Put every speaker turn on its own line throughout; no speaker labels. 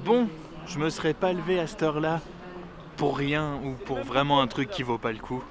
Bon, je me serais pas levé à cette heure-là pour rien ou pour vraiment un truc qui vaut pas le coup.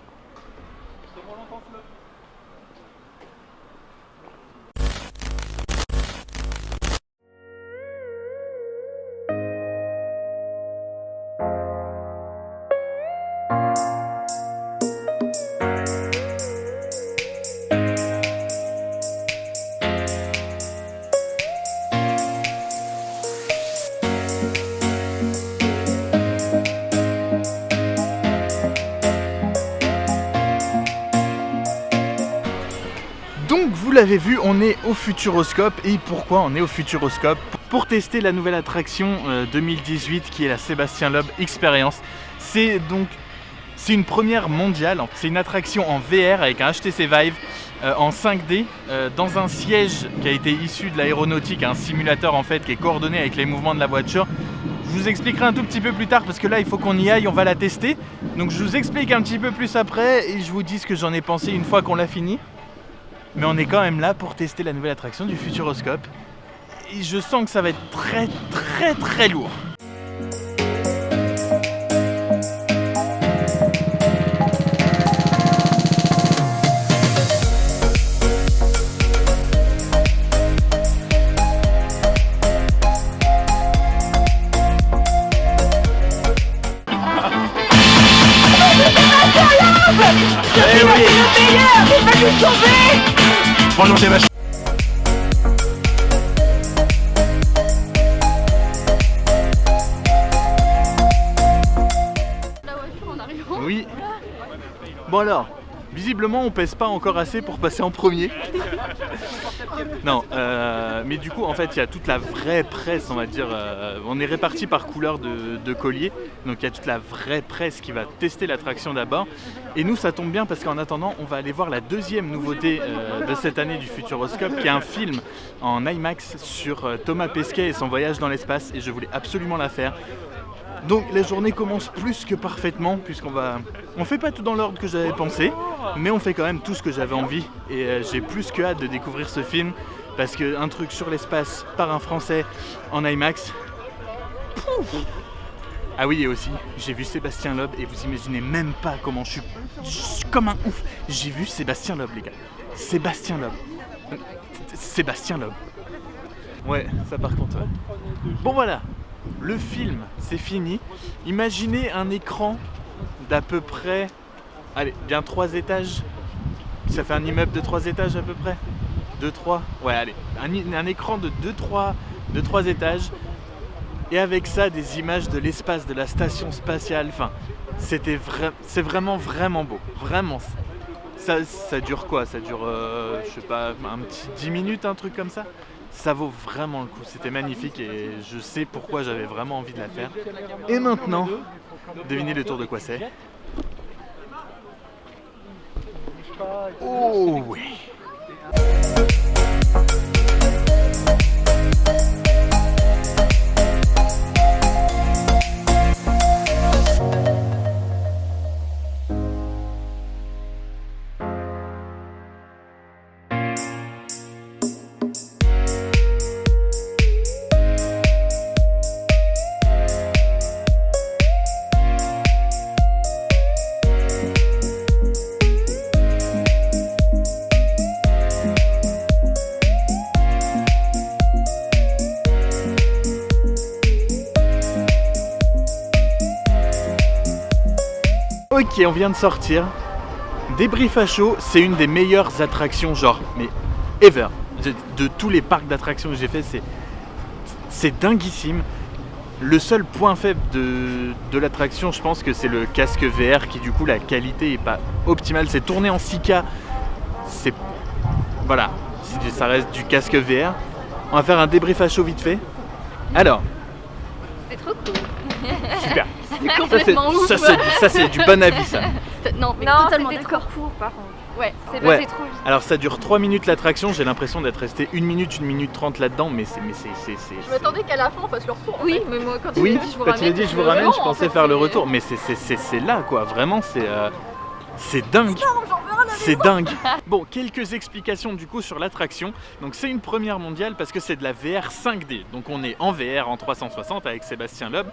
Donc vous l'avez vu, on est au Futuroscope. Et pourquoi on est au Futuroscope? Pour tester la nouvelle attraction 2018 qui est la Sébastien Loeb Experience. C'est une première mondiale, c'est une attraction en VR avec un HTC Vive en 5D dans un siège qui a été issu de l'aéronautique, un simulateur en fait qui est coordonné avec les mouvements de la voiture. Je vous expliquerai un tout petit peu plus tard parce que là il faut qu'on y aille, on va la tester. Donc je vous explique un petit peu plus après et je vous dis ce que j'en ai pensé une fois qu'on l'a fini. Mais on est quand même là pour tester la nouvelle attraction du Futuroscope. Et je sens que ça va être très très très lourd.
Eh oui, le meilleur, il va nous sauver.
Franchement, c'est vachement.
La voiture en arrivant.
Oui. Bon alors, visiblement on pèse pas encore assez pour passer en premier. Non, mais du coup en fait il y a toute la vraie presse, on va dire. On est répartis par couleur de collier. Donc il y a toute la vraie presse qui va tester l'attraction d'abord. Et nous ça tombe bien parce qu'en attendant on va aller voir la deuxième nouveauté de cette année du Futuroscope, qui est un film en IMAX sur Thomas Pesquet et son voyage dans l'espace. Et je voulais absolument la faire. Donc la journée commence plus que parfaitement on fait pas tout dans l'ordre que j'avais pensé, mais on fait quand même tout ce que j'avais envie. Et j'ai plus que hâte de découvrir ce film parce qu'un truc sur l'espace par un Français en IMAX. Pouf. Ah oui, et aussi j'ai vu Sébastien Loeb et vous imaginez même pas comment je suis comme un ouf. J'ai vu Sébastien Loeb les gars. Sébastien Loeb. Ouais, ça par contre. Ouais. Bon voilà. Le film, c'est fini. Imaginez un écran d'à peu près, allez, bien 3 étages. Ça fait un immeuble de 3 étages à peu près. 2-3. Ouais, allez. Un écran de 2-3 étages. Et avec ça, des images de l'espace, de la station spatiale. Enfin, c'est vraiment beau. Vraiment. Ça dure quoi? Ça dure, je sais pas, un petit 10 minutes, un truc comme ça. Ça vaut vraiment le coup, c'était magnifique et je sais pourquoi j'avais vraiment envie de la faire. Et maintenant, devinez le tour de quoi c'est? Oh oui! Ok, on vient de sortir. Débrief à chaud, c'est une des meilleures attractions, genre, mais ever. De tous les parcs d'attractions que j'ai fait, c'est dinguissime. Le seul point faible de l'attraction, je pense que c'est le casque VR qui, du coup, la qualité est pas optimale. C'est tourné en 4K. Voilà, ça reste du casque VR. On va faire un débrief à chaud vite fait. Alors.
C'est trop cool.
Super.
Complètement ouf.
Ça c'est du bon avis ça.
Non, mais
Non,
totalement
c'était
d'accord.
trop court par contre.
Ouais,
C'est
Ouais.
passé trop vite.
Alors ça dure 3 minutes l'attraction, j'ai l'impression d'être resté 1 minute 30 là-dedans, mais c'est.
Je m'attendais qu'à la fin on fasse le retour.
Oui, mais moi quand il
Oui,
m'a dit je vous
quand
ramène.
il a dit je vous ramène, je pensais faire le retour, mais c'est là quoi, vraiment c'est dingue.
J'en veux rien
C'est dingue. Bon, quelques explications du coup sur l'attraction. Donc c'est une première mondiale parce que c'est de la VR 5D. Donc on est en VR en 360 avec Sébastien Loeb.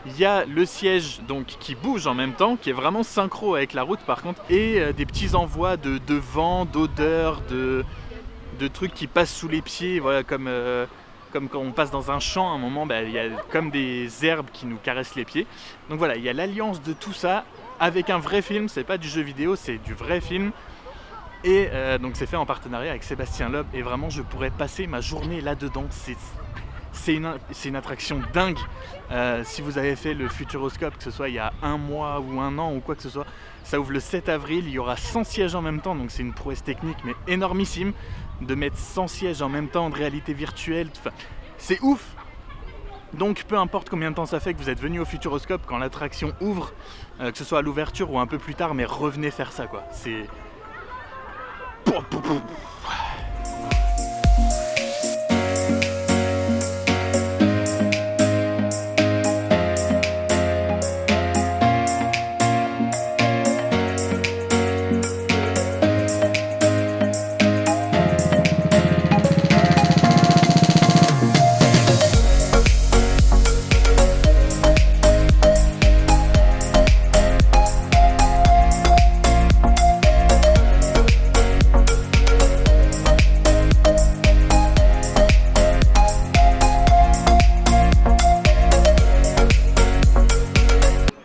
Il y a le siège donc qui bouge en même temps, qui est vraiment synchro avec la route par contre, et des petits envois de vent, d'odeur, de trucs qui passent sous les pieds, voilà, comme quand on passe dans un champ à un moment, il y a comme des herbes qui nous caressent les pieds. Donc voilà, il y a l'alliance de tout ça avec un vrai film, c'est pas du jeu vidéo, c'est du vrai film. Et donc c'est fait en partenariat avec Sébastien Loeb et vraiment je pourrais passer ma journée là-dedans. C'est une attraction dingue. Si vous avez fait le Futuroscope, que ce soit il y a un mois ou un an ou quoi que ce soit, ça ouvre le 7 avril, il y aura 100 sièges en même temps, donc c'est une prouesse technique mais énormissime de mettre 100 sièges en même temps de réalité virtuelle, enfin, c'est ouf. Donc peu importe combien de temps ça fait que vous êtes venu au Futuroscope, quand l'attraction ouvre, que ce soit à l'ouverture ou un peu plus tard, mais revenez faire ça quoi. C'est...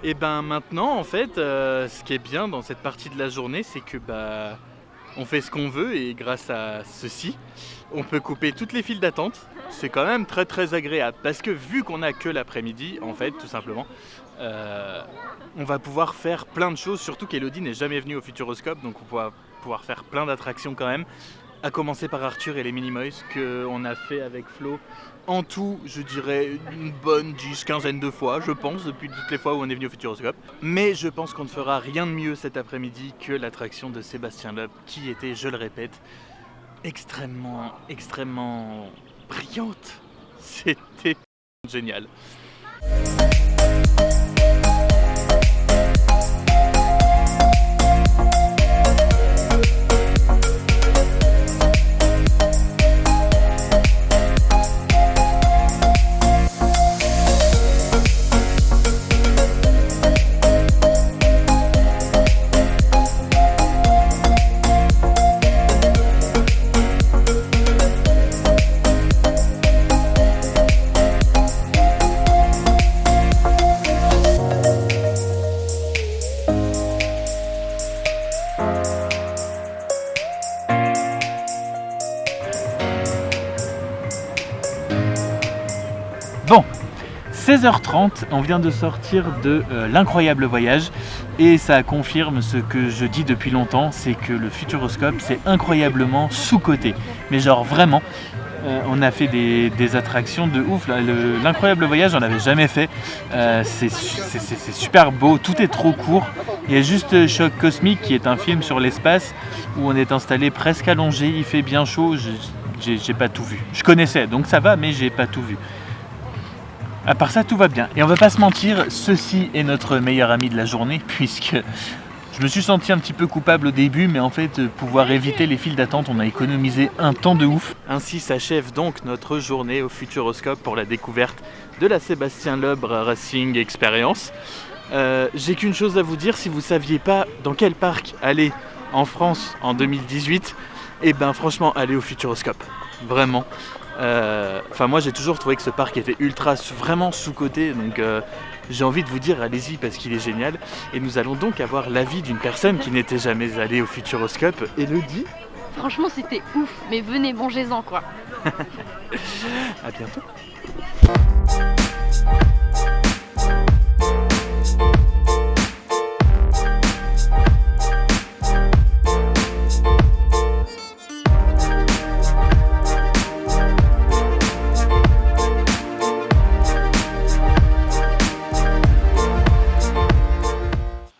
Et ben maintenant en fait, ce qui est bien dans cette partie de la journée, c'est que on fait ce qu'on veut et grâce à ceci, on peut couper toutes les files d'attente. C'est quand même très très agréable parce que vu qu'on a que l'après-midi, en fait, tout simplement, on va pouvoir faire plein de choses. Surtout qu'Elodie n'est jamais venue au Futuroscope, donc on va pouvoir faire plein d'attractions quand même. À commencer par Arthur et les Minimoys qu'on a fait avec Flo. En tout, je dirais une bonne 10-15 de fois, je pense, depuis toutes les fois où on est venu au Futuroscope. Mais je pense qu'on ne fera rien de mieux cet après-midi que l'attraction de Sébastien Loeb, qui était, je le répète, extrêmement brillante. C'était génial. Bon, 16h30, on vient de sortir de l'incroyable voyage et ça confirme ce que je dis depuis longtemps, c'est que le Futuroscope c'est incroyablement sous-coté. Mais genre vraiment, on a fait des attractions de ouf. L'incroyable voyage on l'avait jamais fait, c'est super beau, tout est trop court. Il y a juste Choc Cosmique qui est un film sur l'espace où on est installé presque allongé, il fait bien chaud, j'ai pas tout vu. Je connaissais donc ça va mais j'ai pas tout vu. À part ça, tout va bien. Et on va pas se mentir, ceci est notre meilleur ami de la journée, puisque je me suis senti un petit peu coupable au début, mais en fait, pouvoir éviter les files d'attente, on a économisé un temps de ouf. Ainsi s'achève donc notre journée au Futuroscope pour la découverte de la Sébastien Loeb Racing Experience. J'ai qu'une chose à vous dire, si vous saviez pas dans quel parc aller en France en 2018, eh ben franchement, allez au Futuroscope. Vraiment. Moi j'ai toujours trouvé que ce parc était vraiment sous-coté, donc j'ai envie de vous dire allez-y parce qu'il est génial. Et nous allons donc avoir l'avis d'une personne qui n'était jamais allée au Futuroscope. Elodie.
Franchement c'était ouf, mais venez, mangez-en quoi.
À bientôt.